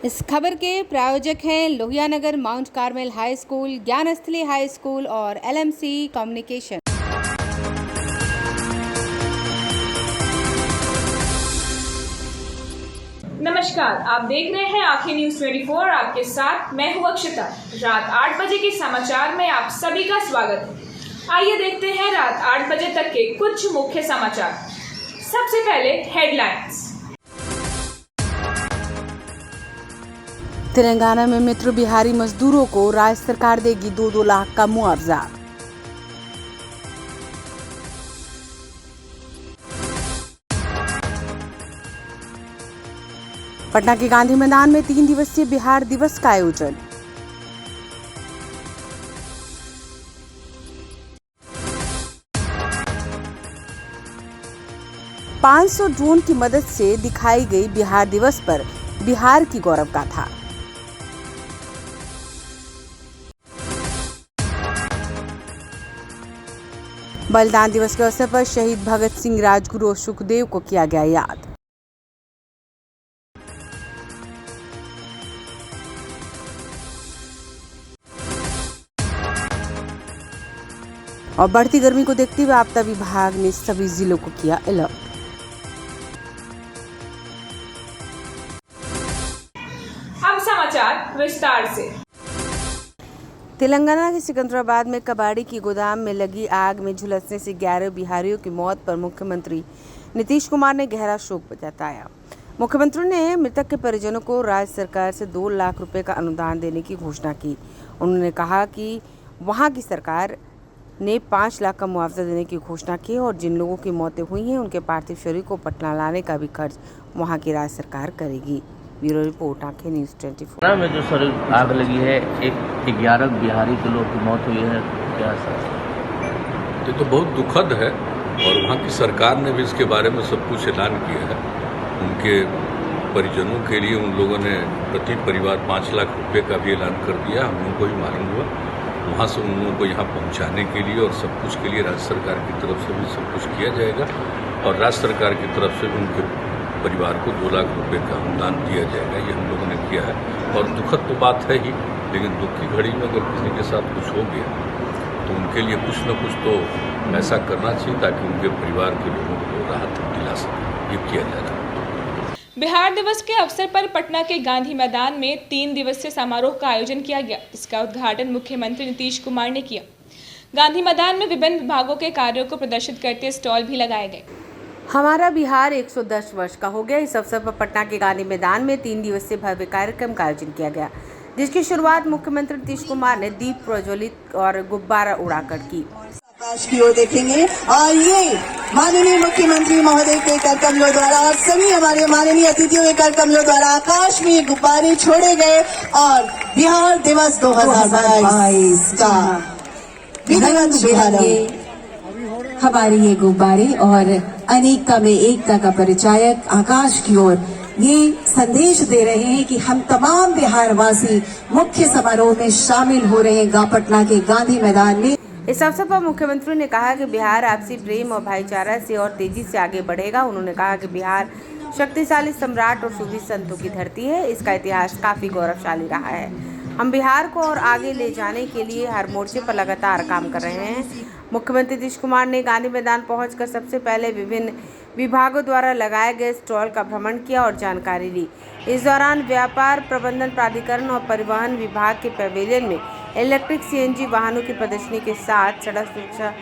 इस खबर के प्रायोजक हैं Lohianagar mount Carmel high school, Gyansthali high school और LMC कम्युनिकेशन। नमस्कार, आप देख रहे हैं आंखें न्यूज 24। आपके साथ मैं हूं अक्षता। रात 8 बजे के समाचार में आप सभी का स्वागत है। आइए देखते हैं रात 8 बजे तक के कुछ मुख्य समाचार। सबसे पहले हेडलाइंस। तेलंगाना में मित्र बिहारी मजदूरों को राज्य सरकार देगी 2-2 लाख का मुआवजा। पटना के गांधी मैदान में 3 दिवसीय बिहार दिवस का आयोजन। $500 ड्रोन की मदद से दिखाई गई बिहार दिवस पर बिहार की गौरव गाथा। बलिदान दिवस के अवसर पर शहीद भगत सिंह, राजगुरु और सुखदेव को किया गया याद। और बढ़ती गर्मी को देखते हुए आपदा विभाग ने सभी जिलों को किया अलर्ट। अब समाचार विस्तार से। तेलंगाना के सिकंदराबाद में कबाड़ी की गोदाम में लगी आग में झुलसने से 11 बिहारियों की मौत पर मुख्यमंत्री नीतीश कुमार ने गहरा शोक जताया। मुख्यमंत्री ने मृतक के परिजनों को राज्य सरकार से 2 लाख रुपए का अनुदान देने की घोषणा की। उन्होंने कहा कि वहां की सरकार ने 5 लाख का मुआवजा देने की घोषणा की और जिन लोगों की मौतें हुई हैं उनके पार्थिव शरीर को पटना लाने का भी खर्च वहां की राज्य सरकार करेगी। ब्यूरो रिपोर्ट, आंखें न्यूज 24। में जो सर आग लगी है, 11 बिहारी के लोग की मौत हुई है, क्या सर? ये तो बहुत दुखद है और वहाँ की सरकार ने भी इसके बारे में सब कुछ ऐलान किया है। उनके परिजनों के लिए उन लोगों ने प्रति परिवार 5 लाख रुपए का भी ऐलान कर दिया। हम लोगों को ही मालूम हुआ। वहाँ से उन लोगों को यहाँ पहुँचाने के लिए और सब कुछ के लिए राज्य सरकार की तरफ से भी सब कुछ किया जाएगा और राज्य सरकार की तरफ से भी उनके परिवार को 2 लाख रुपए का अनुदान दिया जाएगा। ये हम लोगों ने किया है और दुखद तो बात है ही, लेकिन दुख की घड़ी में अगर किसी के साथ कुछ हो गया तो उनके लिए कुछ न कुछ तो ऐसा करना चाहिए ताकि उनके परिवार के लोगों को राहत दिला सके। ये किया जा रहा है। बिहार दिवस के अवसर पर पटना के गांधी मैदान में 3 दिवसीय समारोह का आयोजन किया गया। इसका उद्घाटन मुख्यमंत्री नीतीश कुमार ने किया। गांधी मैदान में विभिन्न विभागों के कार्यों को प्रदर्शित करते स्टॉल भी लगाए गए। हमारा बिहार 110 वर्ष का हो गया। इस अवसर पर पटना के गांधी मैदान में 3 दिवसीय भव्य कार्यक्रम का आयोजन किया गया, जिसकी शुरुआत मुख्यमंत्री नीतीश कुमार ने दीप प्रज्वलित और गुब्बारा उड़ाकर की। आकाश की ओर देखेंगे और ये माननीय मुख्यमंत्री महोदय के कर कमलों द्वारा और सभी हमारे माननीय अतिथियों के कर कमलों द्वारा आकाश में गुब्बारे छोड़े गए और बिहार दिवस 2022 का विधिवत शुभारंभ। हमारे ये गुब्बारे और अनेकता में एकता का परिचायक आकाश की ओर ये संदेश दे रहे हैं कि हम तमाम बिहार वासी मुख्य समारोह में शामिल हो रहे हैं पटना के गांधी मैदान में। इस अवसर पर मुख्यमंत्री ने कहा कि बिहार आपसी प्रेम और भाईचारा से और तेजी से आगे बढ़ेगा। उन्होंने कहा कि बिहार शक्तिशाली सम्राट और सूफी संतों की धरती है। इसका इतिहास काफी गौरवशाली रहा है। हम बिहार को और आगे ले जाने के लिए हर मोर्चे पर लगातार काम कर रहे हैं। मुख्यमंत्री नीतीश कुमार ने गांधी मैदान पहुंचकर सबसे पहले विभिन्न विभागों द्वारा लगाए गए स्टॉल का भ्रमण किया और जानकारी ली। इस दौरान व्यापार प्रबंधन प्राधिकरण और परिवहन विभाग के पैवेलियन में इलेक्ट्रिक CNG वाहनों की प्रदर्शनी के साथ सड़क सुरक्षा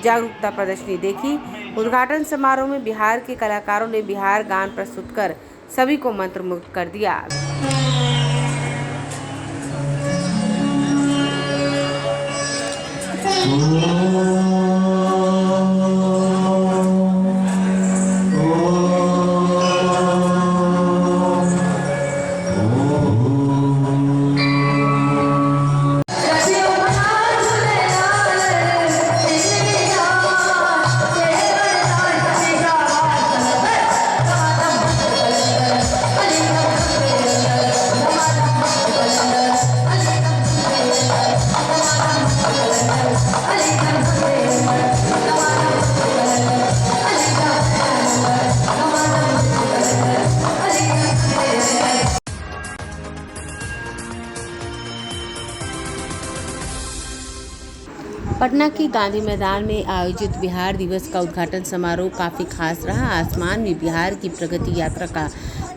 जागरूकता प्रदर्शनी देखी। उद्घाटन समारोह में बिहार के कलाकारों ने बिहार गान प्रस्तुत कर सभी को मंत्रमुग्ध कर दिया। पटना के गांधी मैदान में आयोजित बिहार दिवस का उद्घाटन समारोह काफ़ी खास रहा। आसमान में बिहार की प्रगति यात्रा का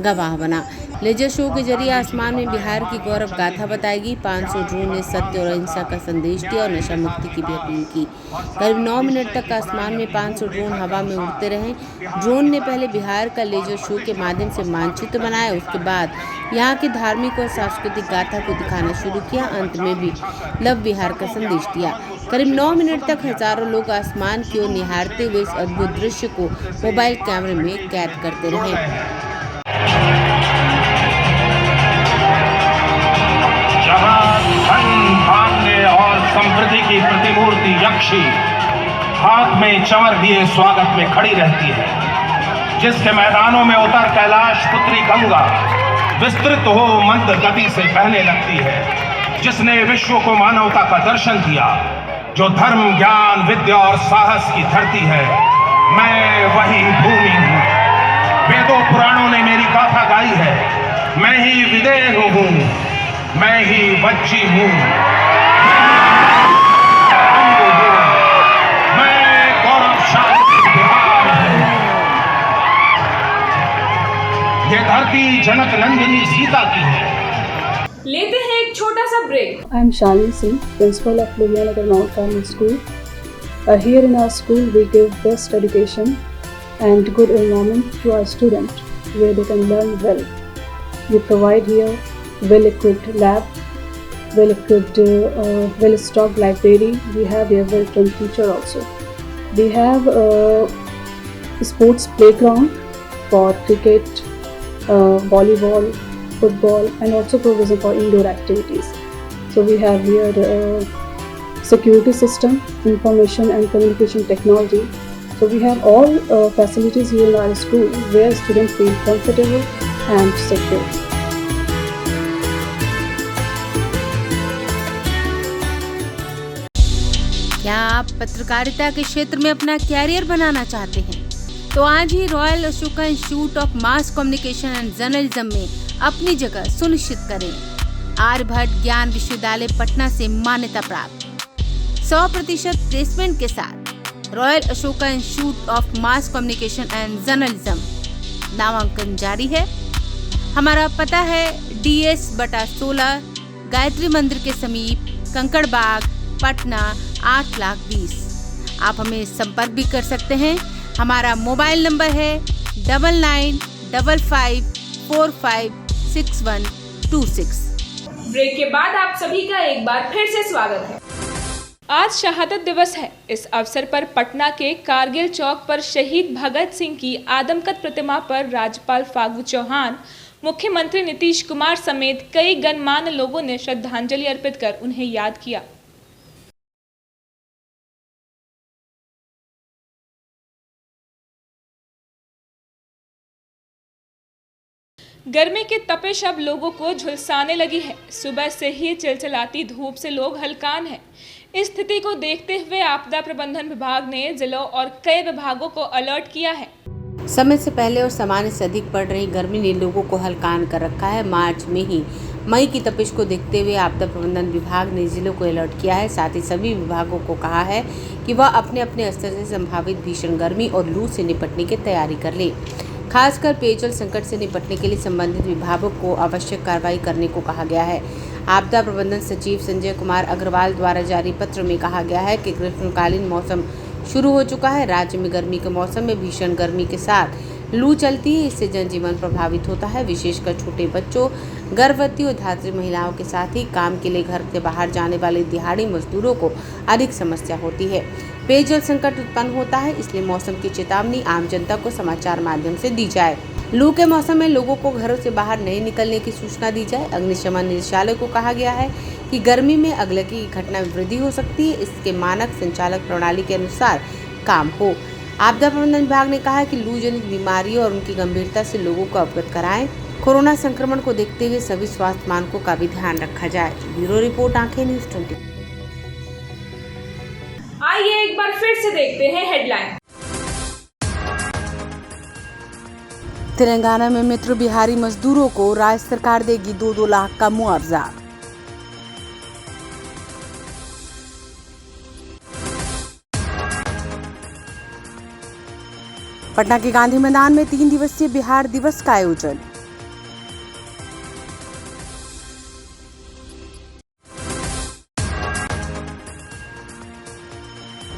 गवाह बना। लेजर शो के जरिए आसमान में बिहार की गौरव गाथा बताएगी। 500 ड्रोन ने सत्य और अहिंसा का संदेश दिया और नशा मुक्ति की भी अपील की। करीब 9 मिनट तक आसमान में 500 ड्रोन हवा में उड़ते रहे। ड्रोन ने पहले बिहार का लेजर शो के माध्यम से मानचित्र बनाया, उसके बाद यहाँ की धार्मिक और सांस्कृतिक गाथा को दिखाना शुरू किया। अंत में भी लव बिहार का संदेश दिया। करीब 9 मिनट तक हजारों लोग आसमान की ओर निहारते हुए इस अद्भुत दृश्य को मोबाइल कैमरे में कैद करते रहे। और समृद्धि की प्रतिमूर्ति यक्षी हाथ में चंवर लिए स्वागत में खड़ी रहती है, जिसके मैदानों में उतर कैलाश पुत्री गंगा विस्तृत हो मंद गति से बहने लगती है, जिसने विश्व को मानवता का दर्शन दिया, जो धर्म ज्ञान विद्या और साहस की धरती है। मैं वही भूमि हूँ। वेदों पुराणों ने मेरी गाथा गाई है। मैं ही विदेह हूँ, मैं ही वज्जी हूँ, मैं गौरवशाली बिहार हूँ। ये धरती जनक नंदिनी सीता की है। लेते हैं एक छोटा सा break. I am Shalini Singh, principal of Ludhiana Mount Carmel School. Here in our school, we give best education and good environment to our students, where they can learn well. We provide here well-equipped lab, well-equipped, well-stocked library. We have here well-trained teacher also. We have a sports playground for cricket, volleyball, football, and also provision for indoor activities. So we have here security system, information and communication technology. So we have all facilities here in our school where students feel comfortable and secure. क्या आप पत्रकारिता के क्षेत्र में अपना career बनाना चाहते हैं? तो आज ही Royal Ashoka Institute of Mass Communication and Journalism में अपनी जगह सुनिश्चित करें। आर्यभट्ट ज्ञान विश्वविद्यालय पटना से मान्यता प्राप्त 100% प्लेसमेंट के साथ royal Ashoka Institute of Mass Communication and journalism नामांकन जारी है। हमारा पता है DS/16 गायत्री मंदिर के समीप, कंकड़ बाग, पटना 8,20,000। आप हमें संपर्क भी कर सकते हैं। हमारा मोबाइल नंबर है 9955456126। ब्रेक के बाद आप सभी का एक बार फिर से स्वागत है। आज शहादत दिवस है। इस अवसर पर पटना के कारगिल चौक पर शहीद भगत सिंह की आदमकद प्रतिमा पर राज्यपाल फागू चौहान, मुख्यमंत्री नीतीश कुमार समेत कई गणमान्य लोगों ने श्रद्धांजलि अर्पित कर उन्हें याद किया। गर्मी की तपिश अब लोगों को झुलसाने लगी है। सुबह से ही चिलचिलाती धूप से लोग हलकान हैं। इस स्थिति को देखते हुए आपदा प्रबंधन विभाग ने जिलों और कई विभागों को अलर्ट किया है। समय से पहले और सामान्य से अधिक पड़ रही गर्मी ने लोगों को हलकान कर रखा है। मार्च में ही मई की तपिश को देखते हुए आपदा प्रबंधन विभाग ने जिलों को अलर्ट किया है। साथ ही सभी विभागों को कहा है कि वह अपने अपने स्तर से संभावित भीषण गर्मी और लू से निपटने की तैयारी कर ले। खासकर पेयजल संकट से निपटने के लिए संबंधित विभागों को आवश्यक कार्रवाई करने को कहा गया है। आपदा प्रबंधन सचिव संजय कुमार अग्रवाल द्वारा जारी पत्र में कहा गया है कि ग्रीष्मकालीन मौसम शुरू हो चुका है। राज्य में गर्मी के मौसम में भीषण गर्मी के साथ लू चलती है। इससे जनजीवन प्रभावित होता है। विशेषकर छोटे बच्चों, गर्भवती और धात्री महिलाओं के साथ ही काम के लिए घर से बाहर जाने वाले दिहाड़ी मजदूरों को अधिक समस्या होती है। पेयजल संकट उत्पन्न होता है, इसलिए मौसम की चेतावनी आम जनता को समाचार माध्यम से दी जाए। लू के मौसम में लोगों को घरों से बाहर नहीं निकलने की सूचना दी जाए। अग्निशमन निदेशालय को कहा गया है कि गर्मी में अगलगी की घटना में वृद्धि हो सकती है, इसके मानक संचालक प्रणाली के अनुसार काम हो। आपदा प्रबंधन विभाग ने कहा है कि लू जनित बीमारियों और उनकी गंभीरता से लोगों को अवगत कराएं। कोरोना संक्रमण को देखते हुए सभी स्वास्थ्य मानकों का भी ध्यान रखा जाए। ब्यूरो रिपोर्ट, आंखें न्यूज़ 20। आइए एक बार फिर से देखते हैं हेडलाइन। तेलंगाना में मित्र बिहारी मजदूरों को राज्य सरकार देगी 2-2 लाख का मुआवजा। पटना के गांधी मैदान में 3 दिवसीय बिहार दिवस का आयोजन।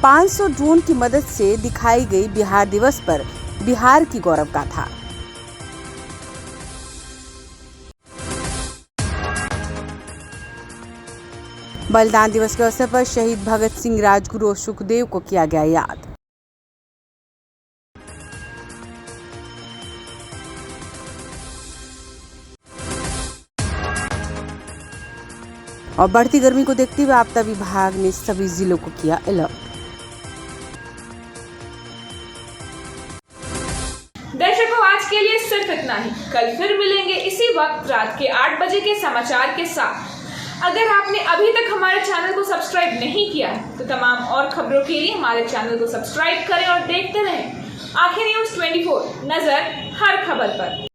$500 ड्रोन की मदद से दिखाई गई बिहार दिवस पर बिहार की गौरव गाथा। बलिदान दिवस के अवसर पर शहीद भगत सिंह, राजगुरु और सुखदेव को किया गया याद। और बढ़ती गर्मी को देखते हुए आपदा विभाग ने सभी जिलों को किया अलर्ट। दर्शकों, आज के लिए सिर्फ इतना ही। कल फिर मिलेंगे इसी वक्त रात के 8 बजे के समाचार के साथ। अगर आपने अभी तक हमारे चैनल को सब्सक्राइब नहीं किया है तो तमाम और खबरों के लिए हमारे चैनल को सब्सक्राइब करें और देखते रहें आंखें न्यूज़ 24, नजर हर खबर पर।